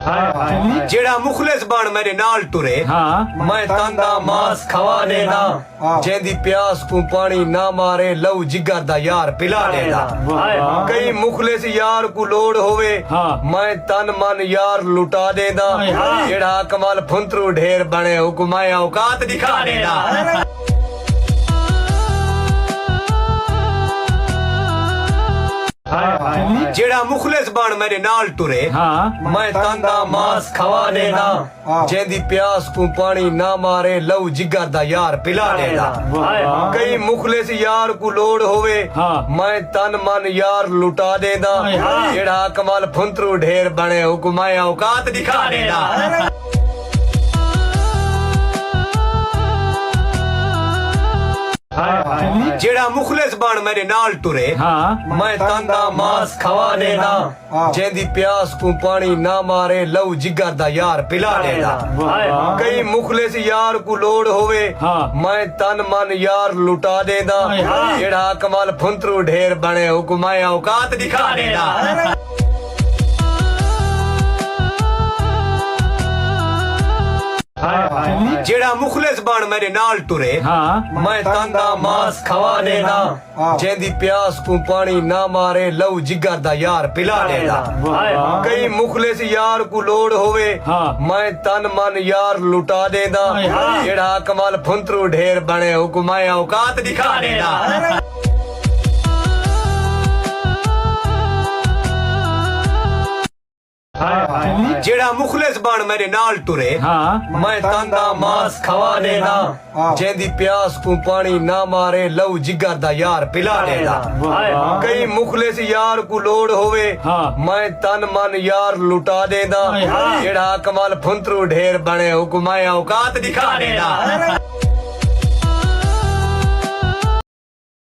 जेड़ा मुखलिस बन मेरे नाल टुरे मैं तंदा मास खवा देना जेंदी प्यास को पानी ना मारे लव जिगर दा यार पिला देना कई मुखलिस यार को लोड़ होवे मैं तन मन यार लुटा देना जेड़ा कमाल फुंतरू ढेर बने हुकुमाया औकात दिखा देना जेड़ा मुखलिस बन मेरे नाल टुरे मैं तंदा मास खवा देना जेंदी प्यास को पानी ना मारे लव जिगर दा यार पिला देना कई मुखलिस यार को लोड़ होवे मैं तन मन यार लुटा देना जेड़ा कमाल फुंतरू ढेर बने हुकुमाया औकात दिखा देना जेड़ा मुखलिस बन मेरे नाल टुरे मैं तंदा मास खवा देना जेंदी प्यास को पानी ना मारे लव जिगर दा यार पिला देना कई मुखलिस यार को लोड़ होवे मैं तन मन यार लुटा देना जेड़ा कमाल फुंतरू ढेर बने हुकुमाया औकात दिखा देना जेड़ा मुखलिस बन मेरे नाल टुरे मैं तंदा मास खवा देना जेंदी प्यास को पानी ना मारे लव जिगर दा यार पिला देना कई मुखलिस यार को लोड़ होवे मैं तन मन यार लुटा देना जेड़ा कमाल फुंतरू ढेर बने हुकुमाया औकात दिखा देना जेड़ा मुखलिस बन मेरे नाल टुरे मैं तंदा मास खवा देना जेंदी प्यास को पानी ना मारे लव जिगर दा यार पिला देना कई मुखलिस यार को लोड़ होवे मैं तन मन यार लुटा देना जेड़ा कमाल फुंतरू ढेर बने हुकुमाया औकात दिखा देना